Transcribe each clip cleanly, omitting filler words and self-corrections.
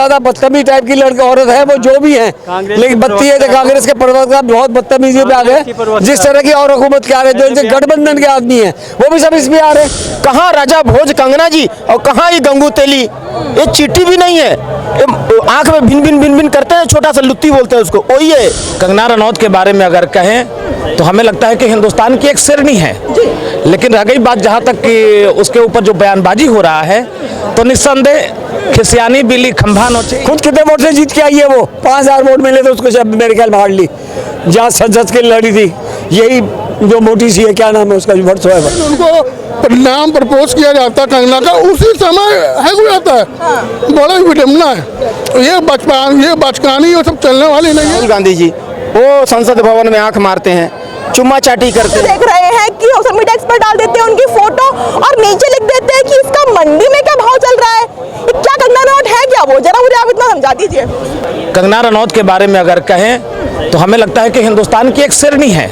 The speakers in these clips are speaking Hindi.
ज्यादा बदतमीज टाइप की लड़की औरत है, वो जो भी है, लेकिन बत्ती है कांग्रेस के प्रवक्ता बहुत बदतमीजी पे आ गए। जिस तरह की और हुकूमत के आ रहे, जो इनसे गठबंधन के आदमी है वो भी सब इसमें आ रहे। कहाँ राजा भोज कंगना जी और कहाँ ये गंगू तेली, ये चीटी भी नहीं है, आंख में भिन भिन भिन भिन करते हैं, छोटा सा लुत्ती बोलते हैं उसको, वही है। कंगना रनौत के बारे में अगर कहें तो हमें लगता है कि हिंदुस्तान की एक शेरनी है, लेकिन रह गई बात जहाँ तक कि उसके ऊपर जो बयानबाजी हो रहा है, तो निस्संदेह खिसियानी बिल्ली खंभा नोचे। खुद कितने वोट से जीत के आई है वो, 5000 वोट मिले थे उसको मेरे ख्याल भाड़ ली, जहाँ सच के लड़ी थी। यही जो मोटी सी है, क्या नाम है उसका, वर्ष है, उनको नाम प्रपोज किया जाता है कंगना का, उसी समय है हो जाता है। बड़ा विडम्बना है ये, बचकानी ये सब चलने वाली नहीं है। राहुल गांधी जी वो संसद भवन में आंख मारते हैं, चुम्मा चाटी करते देख रहे हैं कि सोशल मीडिया पर डाल देते हैं उनकी फोटो और नीचे लिख देते हैं कि इसका मंडी में क्या भाव चल रहा है। क्या कंगना रनौत है क्या वो, जरा मुझे आप इतना समझा दीजिए। कंगना रनौत के बारे में अगर कहें तो हमें लगता है कि हिंदुस्तान की एक शेरनी है,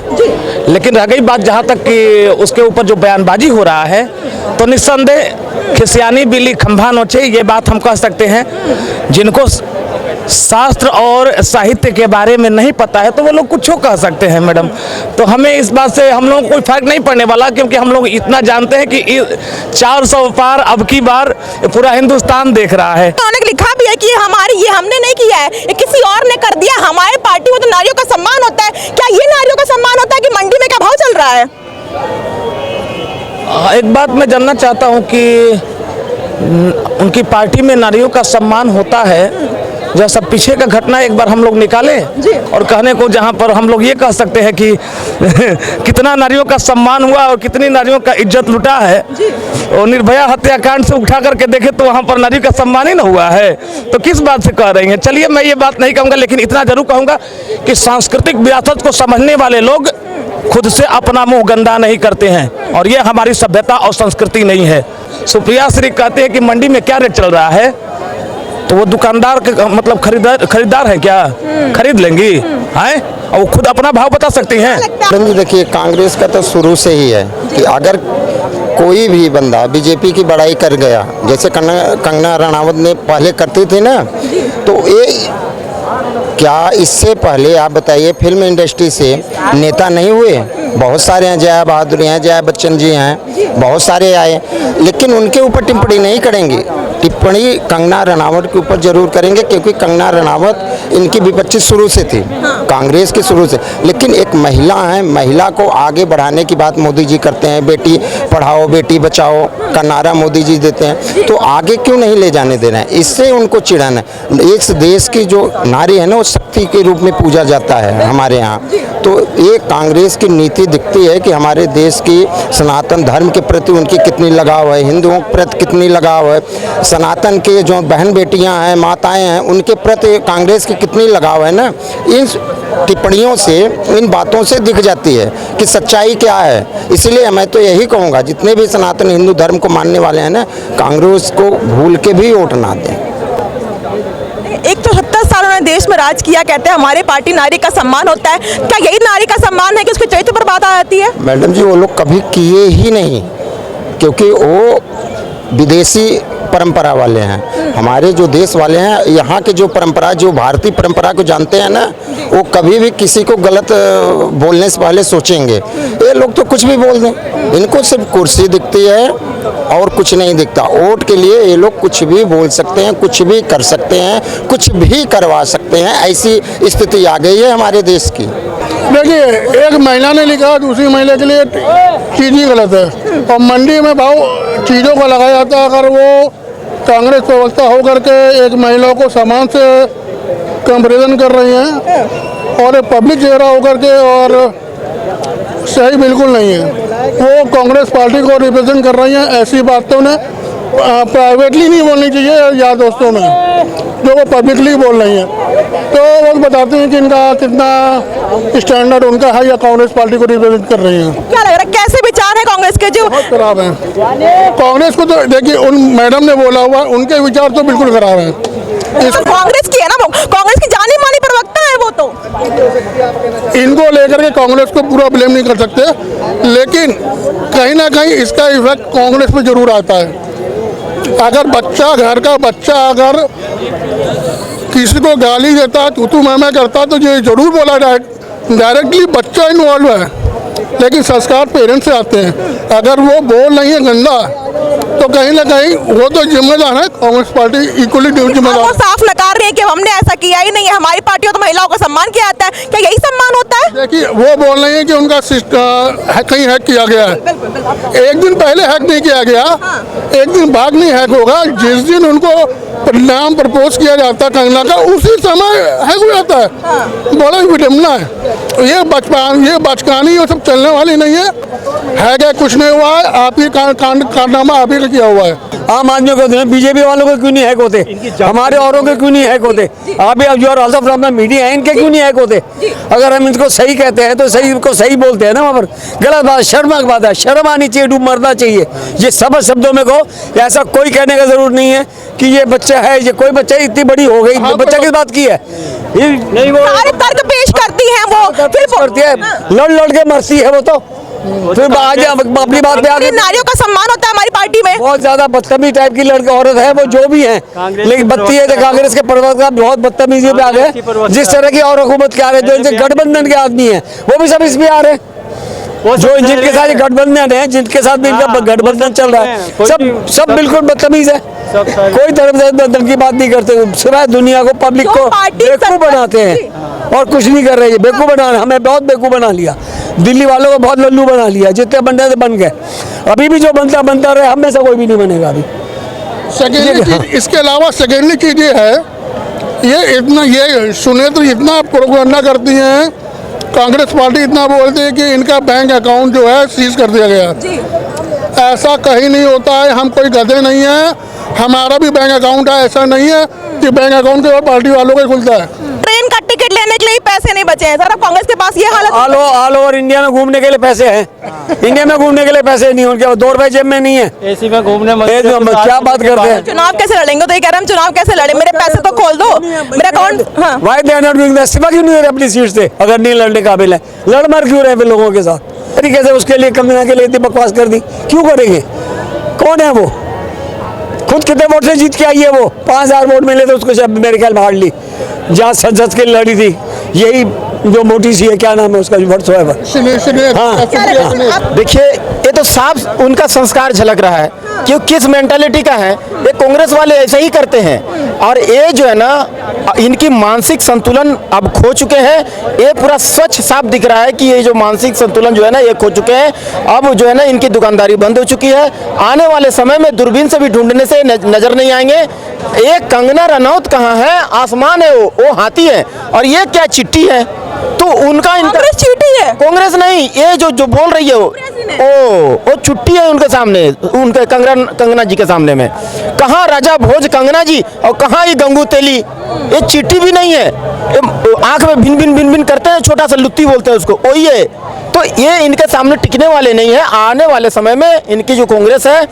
लेकिन रह गई बात जहाँ तक कि उसके ऊपर जो बयानबाजी हो रहा है, तो निस्संदेह खिसियानी बिल्ली खंभा नोचे, ये बात हम कह सकते हैं। जिनको शास्त्र और साहित्य के बारे में नहीं पता है तो वो लोग कुछ कह सकते हैं मैडम। तो हमें इस बात से हम लोग कोई फर्क नहीं पड़ने वाला, क्योंकि हम लोग इतना जानते हैं कि 400 पार अब की बार पूरा हिंदुस्तान देख रहा है। उन्होंने लिखा भी है कि हमारी, ये हमने नहीं किया है, ये किसी और ने कर दिया। हमारे पार्टी में तो नारियों का सम्मान होता है, क्या ये नारियों का सम्मान होता है कि मंडी में क्या भाव चल रहा है? एक बात मैं जानना चाहता हूँ कि उनकी पार्टी में नारियों का सम्मान होता है, जो सब पीछे का घटना एक बार हम लोग निकालें और कहने को जहां पर हम लोग ये कह सकते हैं कि कितना नारियों का सम्मान हुआ और कितनी नारियों का इज्जत लुटा है, और निर्भया हत्याकांड से उठा करके देखे तो वहां पर नारी का सम्मान ही ना हुआ है, तो किस बात से कह रही हैं। चलिए मैं ये बात नहीं कहूँगा, लेकिन इतना जरूर कहूँगा कि सांस्कृतिक विरासत को समझने वाले लोग खुद से अपना मुंह गंदा नहीं करते हैं, और ये हमारी सभ्यता और संस्कृति नहीं है। सुप्रिया श्री कहते हैं कि मंडी में क्या रेट चल रहा है, तो वो दुकानदार के मतलब खरीदार है क्या, खरीद लेंगी हैं, और वो खुद अपना भाव बता सकती हैं। मैडम जी देखिए, कांग्रेस का तो शुरू से ही है कि अगर कोई भी बंदा बीजेपी की बड़ाई कर गया, जैसे कंगना रनौत ने पहले करती थी ना, तो ये क्या इससे पहले आप बताइए फिल्म इंडस्ट्री से नेता नहीं हुए? बहुत सारे हैं, जया बहादुर हैं, जया बच्चन जी हैं, बहुत सारे आए, लेकिन उनके ऊपर टिप्पणी नहीं करेंगे। टिप्पणी कंगना रनौत के ऊपर जरूर करेंगे, क्योंकि कंगना रनौत इनकी विपक्षी शुरू से थी, कांग्रेस की शुरू से। लेकिन एक महिला है, महिला को आगे बढ़ाने की बात मोदी जी करते हैं, बेटी पढ़ाओ बेटी बचाओ का नारा मोदी जी देते हैं, तो आगे क्यों नहीं ले जाने देना है? इससे उनको चिढ़न है। इस देश की जो नारी है ना, वो शक्ति के रूप में पूजा जाता है हमारे यहाँ। तो ये कांग्रेस की नीति दिखती है कि हमारे देश की सनातन धर्म के प्रति उनकी कितनी लगाव है, हिंदुओं के प्रति कितनी लगाव है, सनातन के जो बहन बेटियां हैं, माताएं हैं, उनके प्रति कांग्रेस की कितनी लगाव है ना। इन टिप्पणियों से, इन बातों से दिख जाती है कि सच्चाई क्या है। इसलिए मैं तो यही कहूँगा, जितने भी सनातन हिंदू धर्म को मानने वाले हैं ना, कांग्रेस को भूल के भी वोट ना दें। 170 साल उन्होंने देश में राज किया, कहते हैं हमारे पार्टी नारी का सम्मान होता है। क्या यही नारी का सम्मान है कि उसके चरित्र पर बात आ जाती है? मैडम जी वो लोग कभी किए ही नहीं, क्योंकि वो विदेशी परंपरा वाले हैं। हमारे जो देश वाले हैं, यहाँ के जो परंपरा, जो भारतीय परंपरा को जानते हैं ना, वो कभी भी किसी को गलत बोलने से पहले सोचेंगे। ये लोग तो कुछ भी बोल दें, इनको सिर्फ कुर्सी दिखती है और कुछ नहीं दिखता। वोट के लिए ये लोग कुछ भी बोल सकते हैं, कुछ भी कर सकते हैं, कुछ भी करवा सकते हैं। ऐसी स्थिति आ गई है हमारे देश की। देखिए, एक महिला ने लिखा, दूसरी महिला के लिए चीज़ ही गलत है, और मंडी में भाव चीज़ों का लगाया जाता है। अगर वो कांग्रेस प्रवक्ता होकर के एक महिला को सामान से कंपेरिजन कर रही हैं और एक पब्लिक चेहरा होकर के, और सही बिल्कुल नहीं है। वो कांग्रेस पार्टी को रिप्रेजेंट कर रही हैं, ऐसी बातों ने प्राइवेटली नहीं बोलनी चाहिए यार दोस्तों में, जो वो पब्लिकली बोल रही हैं। तो वो बताते हैं कि इनका कितना स्टैंडर्ड उनका है, या कांग्रेस पार्टी को रिप्रेजेंट कर रही हैं। क्या लग रहा है, कैसे विचार है कांग्रेस के? जो बहुत खराब है कांग्रेस को, तो देखिए उन मैडम ने बोला हुआ, उनके विचार तो बिल्कुल खराब हैं। कांग्रेस की है ना, कांग्रेस की जानी मानी प्रवक्ता है वो, तो इनको लेकर के कांग्रेस को पूरा ब्लेम नहीं कर सकते, लेकिन कहीं ना कहीं इसका इफेक्ट कांग्रेस पे जरूर आता है। अगर बच्चा, घर का बच्चा अगर किसी को गाली देता, तू मैं करता, तो ये जरूर बोला डायरेक्टली बच्चा इन्वॉल्व है, लेकिन संस्कार पेरेंट्स से आते हैं। अगर वो बोल नहीं है गंदा, तो कहीं ना कहीं वो तो जिम्मेदार है, कांग्रेस पार्टी इक्वली वो जिम्मेदार। साफ नकार रहे हैं कि हमने ऐसा किया ही नहीं है, हमारी पार्टी हो तो महिलाओं का सम्मान किया जाता है, क्या यही सम्मान होता है? देखिए, वो बोल रहे हैं कि उनका कहीं हैक किया गया है। एक दिन पहले हैक नहीं किया गया, एक दिन बाद नहीं हैक होगा। जिस दिन उनको नाम प्रपोज किया जाता है कंगना का, उसी समय हैक हो जाता है। बड़ा विडम्बना है। ये बचकानी ये सब चलने वाली नहीं है कुछ नहीं हुआ है, आप ही कारनामा आप ही का किया हुआ है। आम आदमी को बीजेपी वालों को क्यों नहीं हैक होते, हमारे औरों के क्यों नहीं हैक होते? अभी अब जो आल्सो फ्रॉम द मीडिया है, इनके क्यों नहीं हैक होते? अगर हम इनको सही कहते हैं तो सही को सही बोलते हैं ना। वहाँ पर गलत बात, शर्म की बात है। शर्म आनी चाहिए, डूब मरना चाहिए। ये सब शब्दों में कहो, ऐसा कोई कहने का जरूरत नहीं है कि ये बच्चा है, ये कोई बच्चा इतनी बड़ी हो गई, बच्चा किस बात की है? नहीं, वो सारे तर्क पेश करती हैं, वो फिर करती है, लड़ के मरती है वो तो। फिर आज अपनी बात पे आगे, नारियों का सम्मान होता है हमारी पार्टी में। बहुत ज्यादा बदतमीज टाइप की लड़की औरत है वो, जो भी है, लेकिन बत्ती है जो कांग्रेस के प्रवक्ता बहुत बदतमीजी पे आ गए। जिस तरह की और हुकूमत के आ रहे, जो इनसे गठबंधन के आदमी है, वो भी सब इसमें आ रहे हैं। जो जिनके साथ गठबंधन है, जिनके साथ भी इनका गठबंधन चल रहा है, सब बिल्कुल बदतमीज है। कोई धर्म से की बात नहीं करते, सिवाय दुनिया को, पब्लिक को बेवकूफ बनाते हैं और कुछ नहीं कर रहे। बेवकूफ बना, हमें बहुत बेवकूफ बना लिया, दिल्ली वालों को बहुत लल्लू बना लिया। जितने बनने से बन गए, अभी भी जो बनता रहे, हम में से कोई भी नहीं बनेगा अभी। इसके अलावा सेकेंडली चीज ये है, ये सुने तो इतना प्रोपेगेंडा करती हैं कांग्रेस पार्टी, इतना बोलती है कि इनका बैंक अकाउंट जो है सीज कर दिया गया। ऐसा कहीं नहीं होता है, हम कोई गधे नहीं है, हमारा भी बैंक अकाउंट है। ऐसा नहीं है कि बैंक अकाउंट केवल पार्टी वालों का खुलता है। ट्रेन का टिकट लेने के लिए पैसे नहीं बचे हैं सर, अब कांग्रेस के पास ये हालत। ऑल ओवर इंडिया में घूमने के लिए पैसे हैं, इंडिया में घूमने के लिए पैसे नहीं, उनके 2 रुपए जेब में नहीं है। एसी में घूमने क्या बात करते हैं? चुनाव कैसे लड़ेंगे? तो ये कह रहे हम चुनाव कैसे लड़े, मेरे पैसे तो खोल दो, मेरा account. Why they are not doing that? इस्तीफा क्यों नहीं दे रहे अपनी सीट से? अगर नहीं लड़ने काबिल है, लड़ मर क्यों रहे फिर लोगों के साथ? तरीके से उसके लिए कंगना के लिए इतनी बकवास कर दी, क्यों करेंगे? कौन है वो? खुद कितने वोट से जीत के आई है वो? 5000 वोट मिले थे उसको, मेरे ख्याल में हार्डली, जहाँ संसद के लड़ी थी। यही जो मोटी सी है, क्या नाम है उसका, देखिए, ये तो साफ उनका संस्कार झलक रहा है कि वो किस मेंटालिटी का है। ये कांग्रेस वाले ऐसे ही करते हैं, और ये जो है ना, इनकी मानसिक संतुलन अब खो चुके हैं। ये पूरा स्वच्छ साफ दिख रहा है कि ये जो मानसिक संतुलन जो है ना, ये खो चुके हैं। अब जो है ना, इनकी दुकानदारी बंद हो चुकी है। आने वाले समय में दूरबीन से भी ढूंढने से नजर नहीं आएंगे। एक कंगना रनौत कहाँ है? आसमान है, वो हाथी है, और ये क्या चिट्ठी है? तो उनका कांग्रेस चीटी है, कांग्रेस नहीं, ये जो बोल रही है वो छुट्टी है उनके सामने, उनके कंगना जी के सामने में। कहाँ राजा भोज कंगना जी और कहाँ ये गंगू तेली? ये चिट्ठी भी नहीं है, आंख में भिन भिन करते हैं, छोटा सा लुत्ती बोलते हैं उसको, वही है। तो ये इनके सामने टिकने वाले नहीं है। आने वाले समय में इनकी जो कांग्रेस है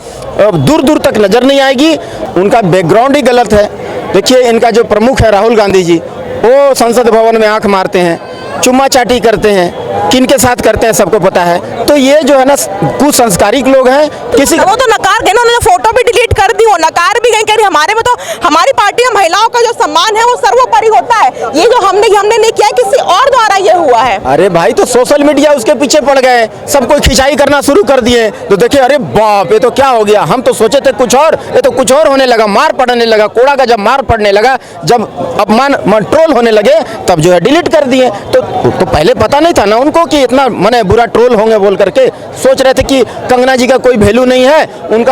दूर दूर तक नजर नहीं आएगी। उनका बैकग्राउंड ही गलत है। देखिए, इनका जो प्रमुख है राहुल गांधी जी, वो संसद भवन में आंख मारते हैं, चुम्मा चाटी करते हैं, किनके साथ करते हैं सबको पता है। तो ये जो है ना, कुछ संस्कारिक लोग हैं। किसी वो तो नकार गए ना, उन्होंने फोटो भी डिलीट कर दी, वो नकार भी गए, कह रही हमारे में तो, हमारी पार्टी में महिलाओं का जो सम्मान है वो सर्वोपरि होता है। ये जो हमने नहीं किया, किसी और द्वारा ये हुआ है। अरे भाई, तो सोशल मीडिया उसके पीछे पड़ गए, सबको खिंचाई करना शुरू कर दिए। तो देखिए, अरे बाप, ये तो क्या हो गया? हम तो सोचे थे कुछ और, ये तो कुछ और होने लगा। मार पड़ने लगा, कोड़ा का जब मार पड़ने लगा, जब अपमान ट्रोल होने लगे, तब जो है डिलीट कर दिए। तो पहले पता नहीं था ना उनको कि इतना मने बुरा ट्रोल होंगे बोल करके। सोच रहे थे कि कंगना जी का कोई वैल्यू नहीं है,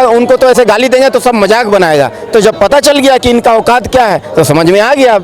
उनको तो ऐसे गाली देंगे तो सब मजाक बनाएगा। तो जब पता चल गया कि इनका औकात क्या है, तो समझ में आ गया।